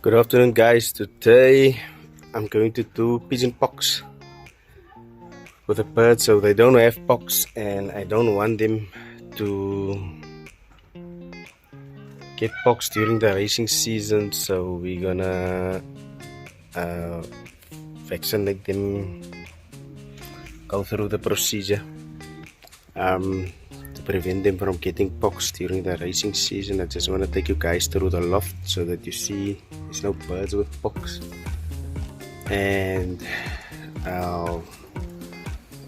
Good afternoon, guys. Today I'm going to do pigeon pox with the birds, so they don't have pox, and I don't want them to get pox during the racing season. So we're gonna vaccinate them, go through the procedure to prevent them from getting pox during the racing season. I just want to take you guys through the loft so that you see there's no birds with pox, and I'll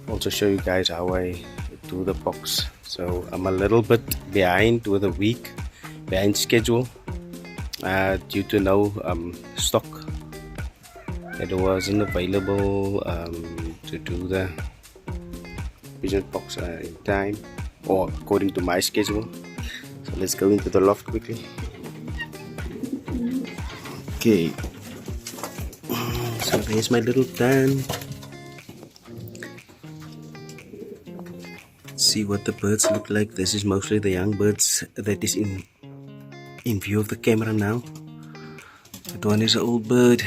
also show you guys how I do the pox. So I'm a little bit behind with a week behind schedule due to no stock that wasn't available to do the pigeon pox in time or according to my schedule. So let's go into the loft quickly. Okay, so there's my little plan. See what the birds look like. This is mostly the young birds that is in view of the camera now. That one is an old bird.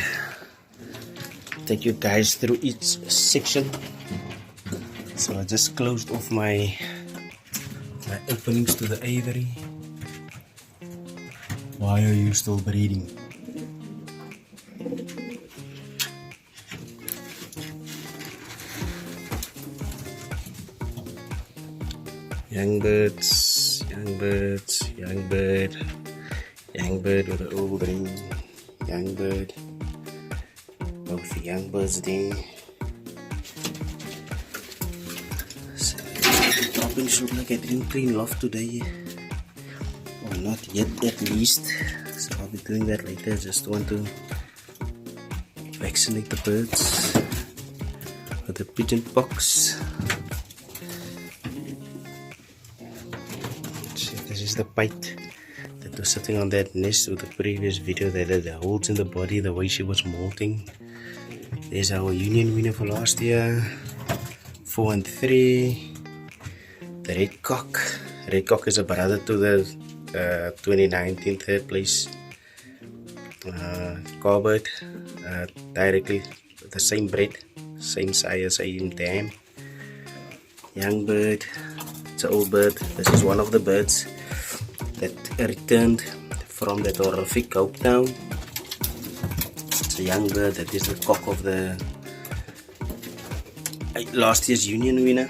Take you guys through each section. So I just closed off my openings to the aviary. Why are you still breeding? Young birds, young birds, young bird, young bird with an old ring, young bird, both the young birds there. So the droppings look like I didn't clean loft today, or not yet at least, so I'll be doing that later. I just want to vaccinate the birds with the pigeon pox. This is the bite that was sitting on that nest with the previous video that had the holes in the body, the way she was molting. There's our union winner for last year, 4 and 3. The red cock. Red cock is a brother to the 2019 third place carbird, directly the same breed, same size, same dam. Young bird. It's an old bird. This is one of the birds that returned from that horrific goat town. It's a young bird that is the cock of the last year's union winner.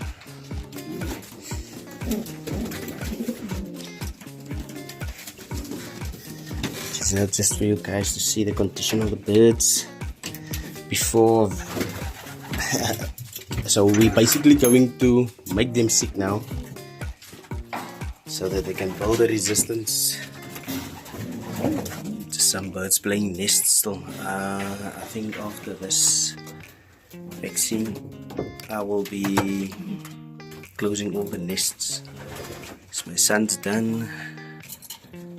It's not just for you guys to see the condition of the birds before. So we're basically going to make them sick now, so that they can build a resistance. Just some birds playing nests still. I think after this vaccine I will be closing all the nests. So my son's done,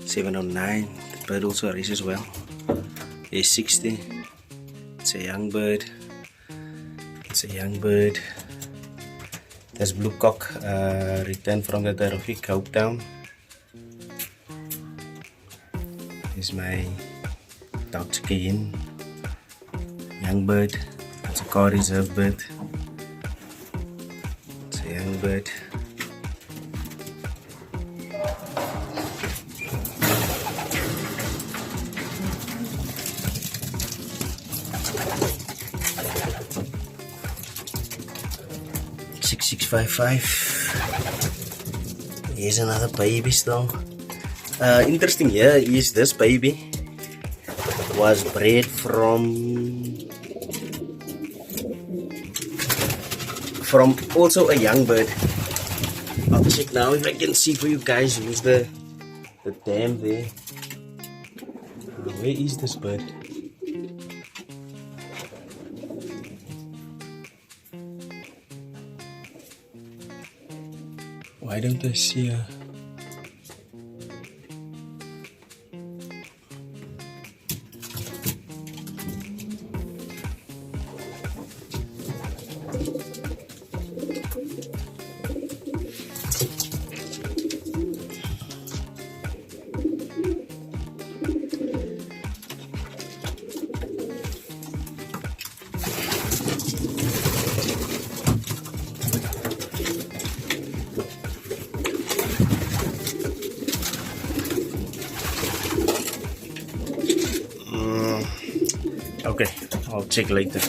709. The bird also races well. He's 60. It's a young bird. It's a young bird. That's blue cock, returned from the terrific goat town. This is my Dutch Pigeon, young bird. It's a car reserve bird. It's a young bird. Here's another baby still. Interesting here is this baby was bred from also a young bird. I'll check now if I can see for you guys. Use the dam there. Where is this bird? Why don't I see her? Okay, I'll check later.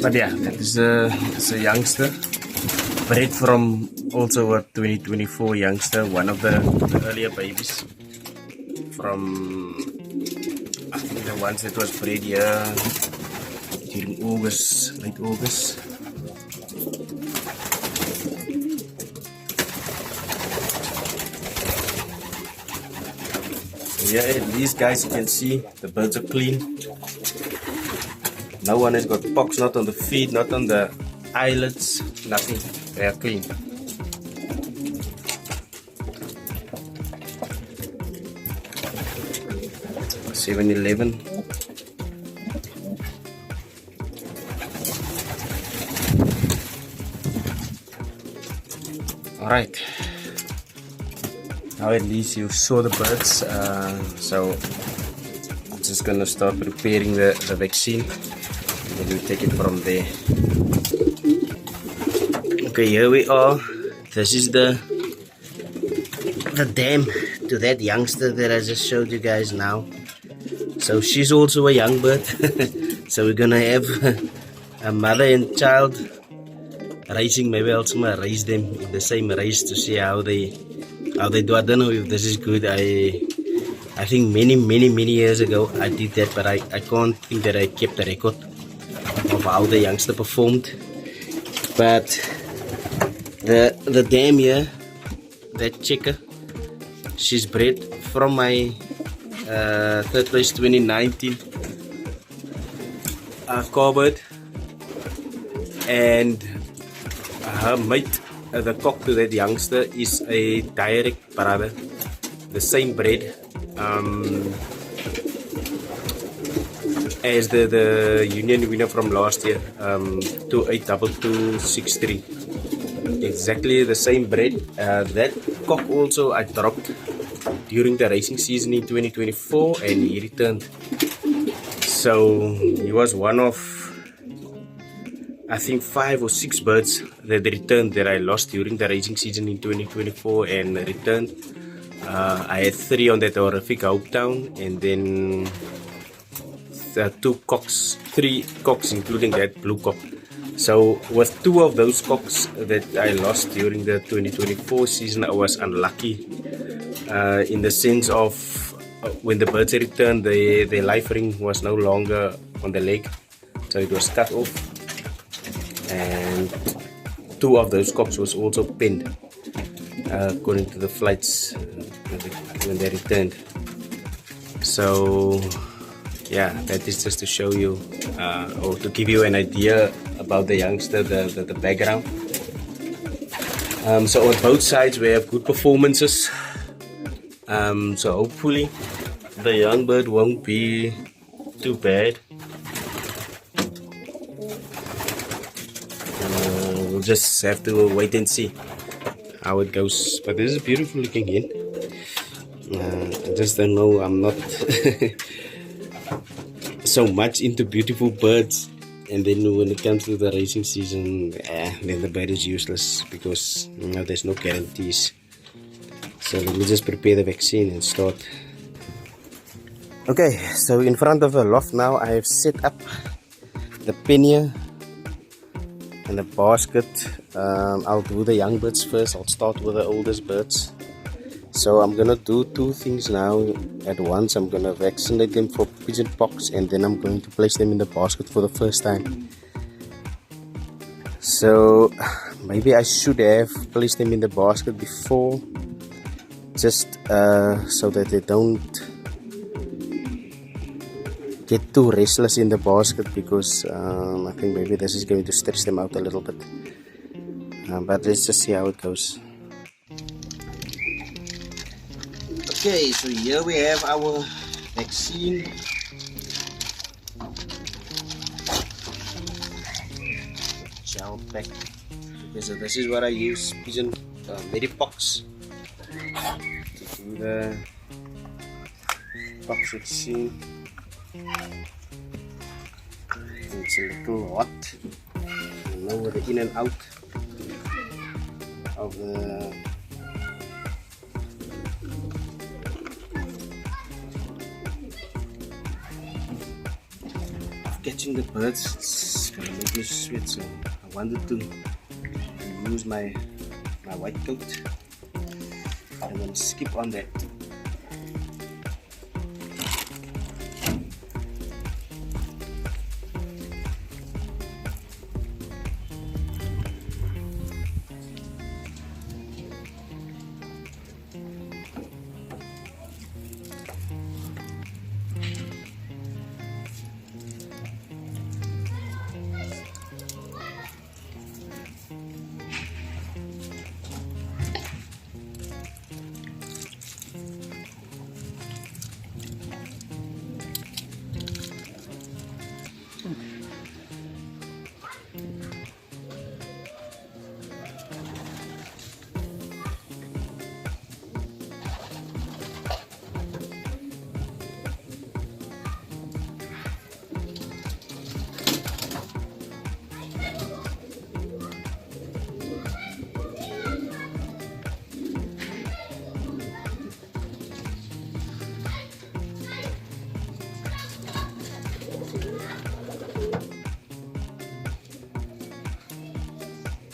But yeah, it's a youngster, bred from also a 2024 youngster, one of the earlier babies from, I think, the ones that was bred here during August, late August. So yeah, at least guys, you can see the birds are clean. No one has got pox, not on the feet, not on the eyelids, nothing. They are clean. $7-11. Alright. Now at least you saw the birds. So I'm just gonna start preparing the vaccine. And we take it from there. Okay, here we are. This is the dam to that youngster that I just showed you guys now. So she's also a young bird. So we're gonna have a mother and child racing. Maybe I'll raise them in the same race to see how they do. I don't know if this is good. I think many years ago I did that, but I can't think that I kept the record of how the youngster performed. But the dam here, that checker, she's bred from my third place 2019 carbird, and her mate, the cock to that youngster, is a direct brother, the same bred as the union winner from last year, 282263. Exactly the same bred. That cock also I dropped during the racing season in 2024, and he returned. So he was one of, I think, 5 or 6 birds that returned that I lost during the racing season in 2024 and returned. I had 3 on that horrific Hope Town, and then 3 cocks, including that blue cock. So with 2 of those cocks that I lost during the 2024 season, I was unlucky in the sense of when the birds returned, their life ring was no longer on the leg, so it was cut off, and 2 of those cocks was also pinned according to the flights when they returned. So yeah, that is just to show you or to give you an idea about the youngster, the background. So on both sides we have good performances. So hopefully the young bird won't be too bad. We'll just have to wait and see how it goes. But this is a beautiful looking hen. I just don't know, I'm not so much into beautiful birds, and then when it comes to the racing season, then the bird is useless because there's no guarantees. So let me just prepare the vaccine and start. Okay, so in front of the loft now I have set up the pannier and the basket. I'll do the young birds first. I'll start with the oldest birds. So I'm gonna do 2 things now at once. I'm gonna vaccinate them for pigeon pox, and then I'm going to place them in the basket for the first time. So maybe I should have placed them in the basket before, just so that they don't get too restless in the basket, because I think maybe this is going to stress them out a little bit. But let's just see how it goes. Okay, so here we have our vaccine. Gel pack. Okay, so this is what I use, Pigeon Medipox, to do the pox vaccine. It's a little hot. You know, with the in and out of the catching the birds, it's gonna make me sweat, so I wanted to use my white coat. I'm gonna skip on that.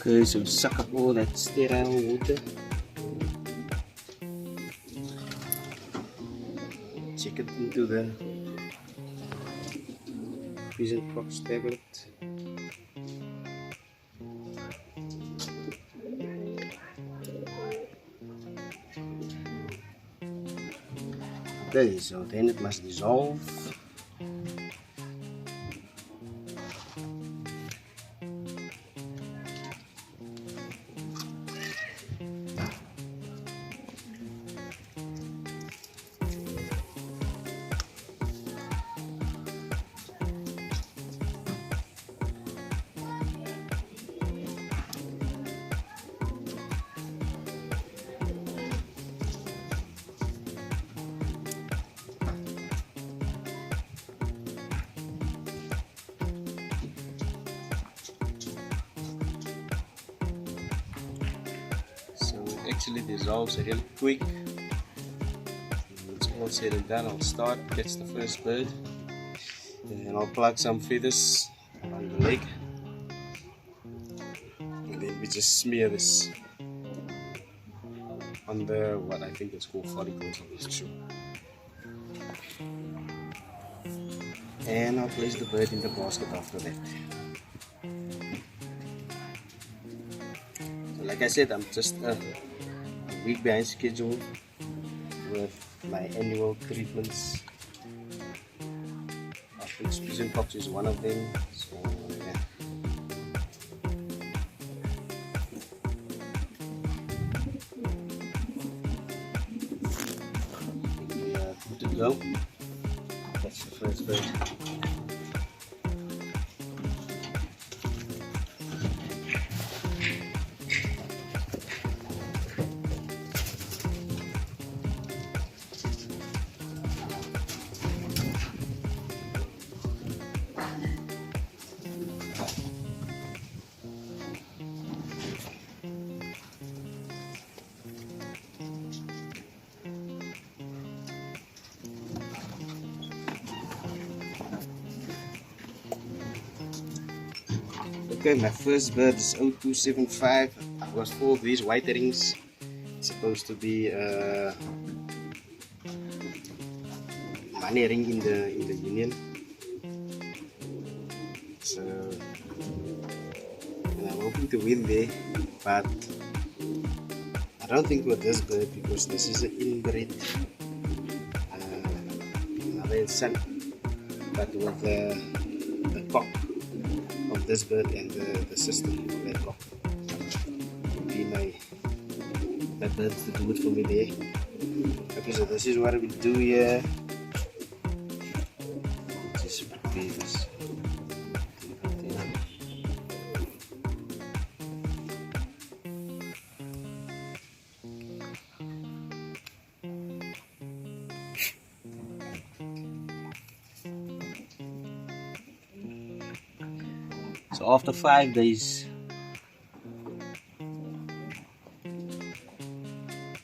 Okay, so suck up all that sterile water. Check it into the pigeon pox tablet. Okay, so then it must dissolve. Actually dissolves really quick. When it's all said and done, I'll start, catch the first bird, and then I'll plug some feathers on the leg, and then we just smear this on the, what I think it's called, follicles on this shoe. And I'll place the bird in the basket after that. So like I said, I'm just a week behind schedule with my annual treatments, of which pigeon pox is one of them. So yeah. We are good to go. That's the first bird. Okay, my first bird is 0275. I've got 4 of these white rings. It's supposed to be a money ring in the union. So, and I'm hoping to win there, but I don't think with this bird because this is an inbred mother and son. But with the cock of this bird and the sister of that cock would be my bird to do it for me there. Okay, so this is what we do here. Just prepare this. So after 5 days,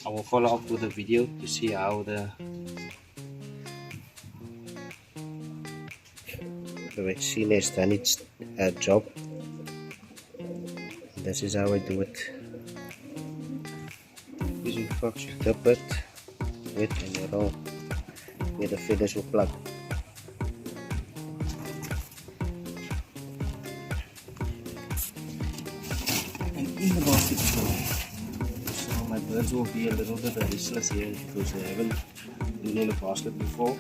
I will follow up with a video to see how the vaccine has done its job. This is how I do it. Pigeon pox, you dip it, wet and you roll where the feathers will plug. And in the basket, so my birds will be a little bit restless here because they haven't been in a basket before.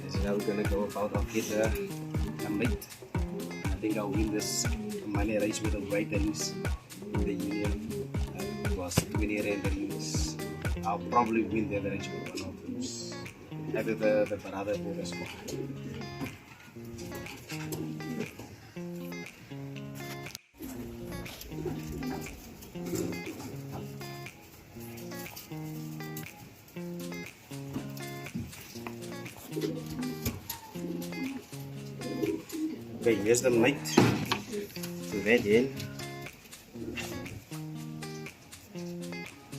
This is how we're gonna go about. I'll get a mate. I think I'll win this money race with the white rings in the union. It was 20 rand rings. I'll probably win the race with one of those. Either the brother or the spot. Okay, here's the mate. To that end,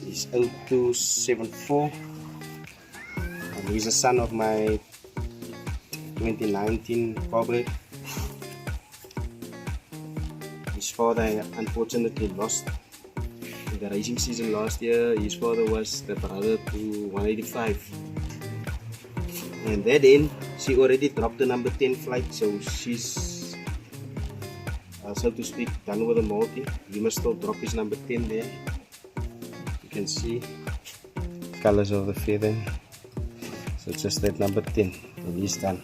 he's 0274, and he's a son of my 2019 cowbird. His father unfortunately lost in the racing season last year. His father was the brother to 185, and that end she already dropped the number 10 flight, so she's so to speak done with the molting. You must still drop his number 10 there. You can see colors of the feather, so just that number 10 and he's done.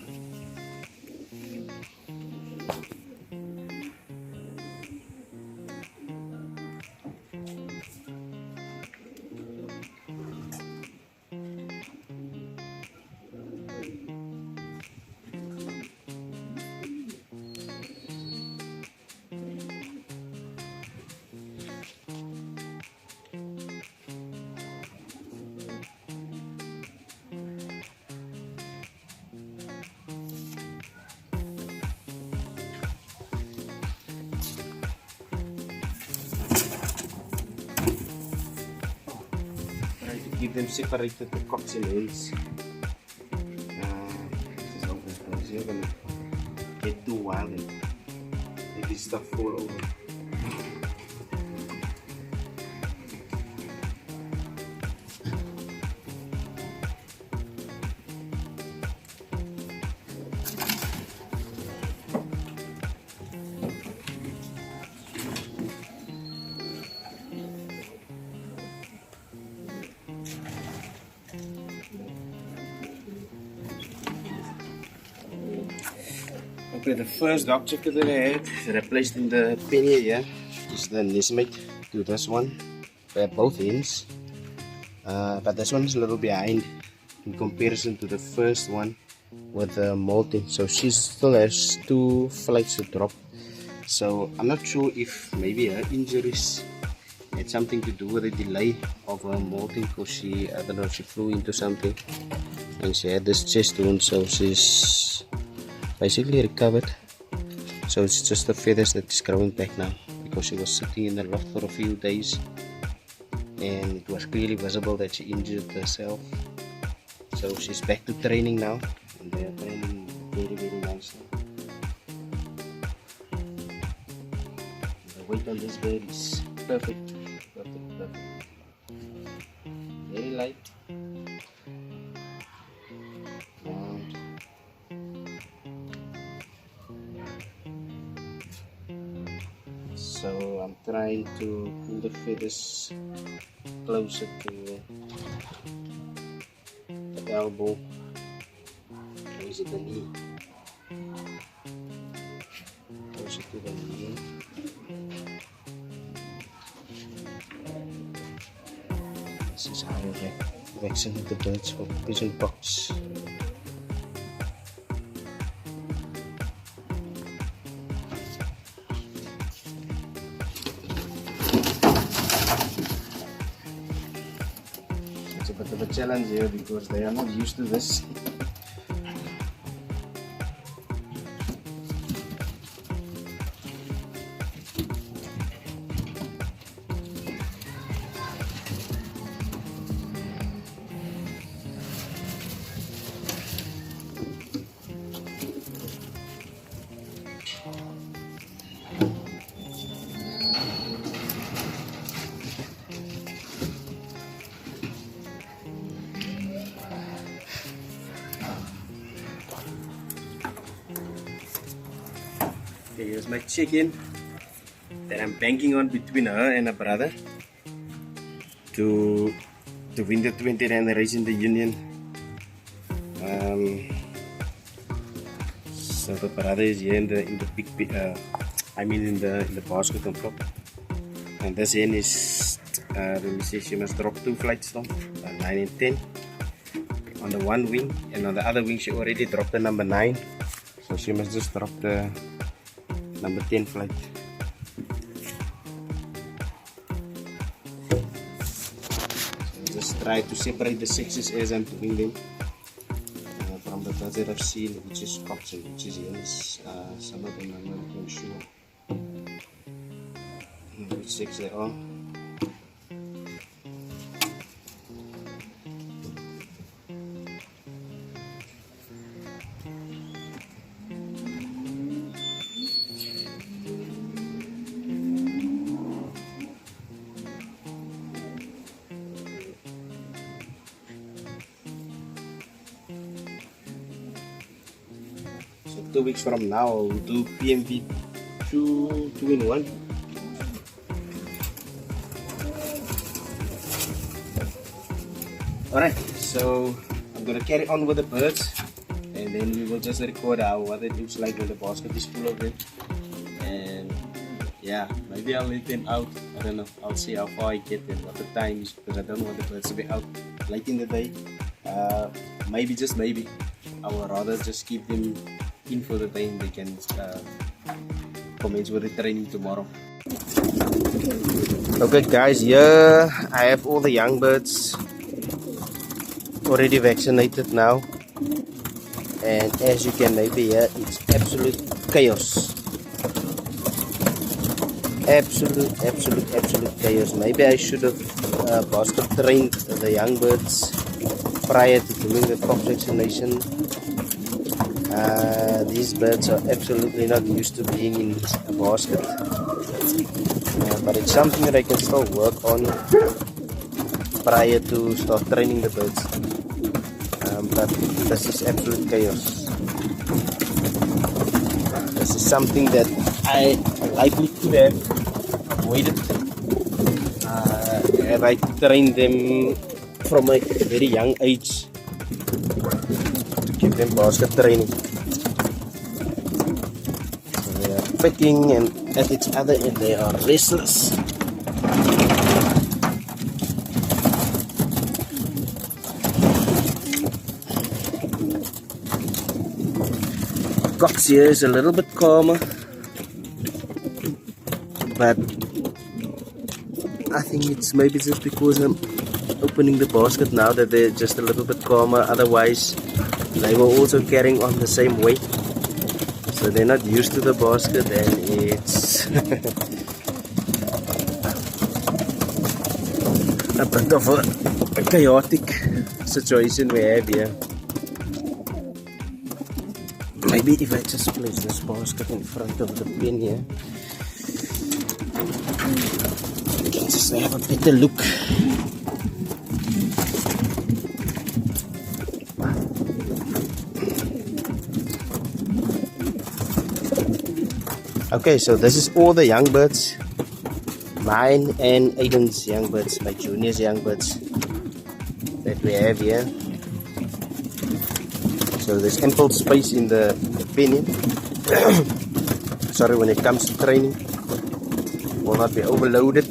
Keep them separated, the cocks and hens. You're gonna get too wild and make this stuff fall over. Okay, the first dog checker that I had that I placed in the penny here is the nestmate to this one. They're both hens, but this one is a little behind in comparison to the first one with the molting. So she still has 2 flights to drop. So I'm not sure if maybe her injuries had something to do with the delay of her molting, because she, I don't know, she flew into something and she had this chest wound, so she's basically recovered. So it's just the feathers that is growing back now, because she was sitting in the loft for a few days and it was clearly visible that she injured herself. So she's back to training now, and they are training very nicely. The weight on this bird is perfect. Very light. So I'm trying to pull the feathers closer to the elbow. Or is it the knee? Closer to the knee. This is how I vaccinate the birds for pigeon pox. It's a bit of a challenge here because they are not used to this. Okay, here's my chicken that I'm banking on between her and her brother to win the 20 rand race in the union. So the brother is here in the big I mean in the basket on top, and this hen is let me see, she must drop 2 flights now, 9 and 10 on the one wing, and on the other wing she already dropped the number 9, so she must just drop the number 10 flight. So just try to separate the sexes as I'm doing them from the birds that I've seen, which is cocks and which is hens. Some of them I'm not even sure which sex they are. So 2 weeks from now we'll do PMV 2 in 1. Alright, so I'm gonna carry on with the birds, and then we will just record what it looks like when the basket is full of them. And yeah, maybe I'll let them out. I don't know, I'll see how far I get them, what the time is, because I don't want the birds to be out late in the day. Maybe, just maybe, I would rather just keep them in for the day and they can commence with the training tomorrow. Okay guys, here I have all the young birds already vaccinated now, and as you can maybe hear, it's absolute chaos. Absolute chaos. Maybe I should have basket trained the young birds prior to doing the cock vaccination. These birds are absolutely not used to being in a basket, but it's something that I can still work on prior to start training the birds. But this is absolute chaos. This is something that I likely could have avoided have I trained them from a very young age to give them basket training. So they are pecking and at each other and they are restless. Cox here is a little bit calmer, but I think it's maybe just because I'm opening the basket now that they're just a little bit calmer. Otherwise they were also carrying on the same weight, so they're not used to the basket, and it's a bit of a chaotic situation we have here. Maybe if I just place this basket in front of the pen here, you can just have a better look. Okay, so this is all the young birds, mine and Aiden's young birds, my junior's young birds that we have here. So there's ample space in the pen. Sorry, when it comes to training, will not be overloaded.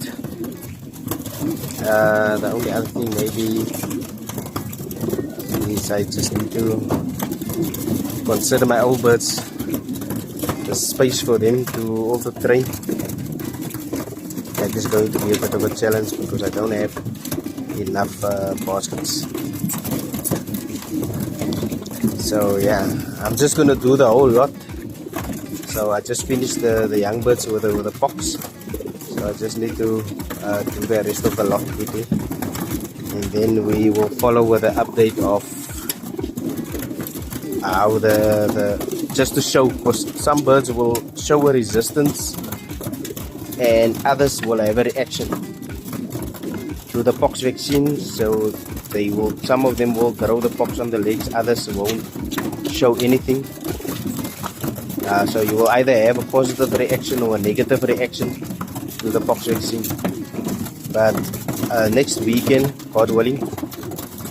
The only other thing maybe is I just need to consider my old birds, the space for them to also train. That is going to be a bit of a challenge because I don't have enough baskets. So yeah, I'm just gonna do the whole lot. So I just finished the young birds with the box. So I just need to do the rest of the lot quickly, and then we will follow with the update of how just to show, because some birds will show a resistance and others will have a reaction to the pox vaccine. So some of them will grow the pox on the legs, others won't show anything. So you will either have a positive reaction or a negative reaction to the pox vaccine. But next weekend, God willing,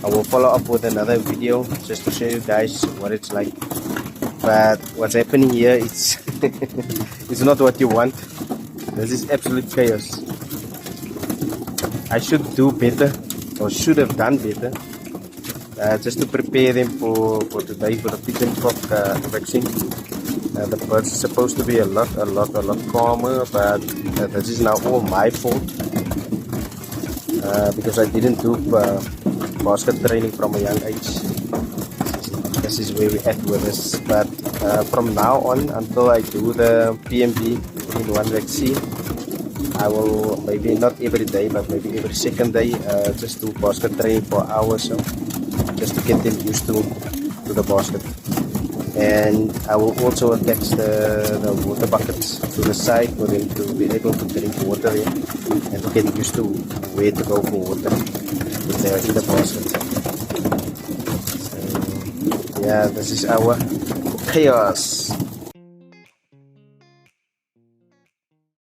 I will follow up with another video just to show you guys what it's like. But what's happening here, it's it's not what you want. This is absolute chaos. I should do better, or should have done better, just to prepare them for today for the pigeon pox vaccine. The birds are supposed to be a lot calmer, but this is now all my fault because I didn't do basket training from a young age. This is where we're at with this. But from now on, until I do the PMV in one vaccine, I will, maybe not every day, but maybe every second day, just do basket training for hours, so just to get them used to the basket. And I will also attach the water buckets to the side for them to be able to drink water there and to get used to where to go for water if they are in the basket. So yeah, this is our chaos.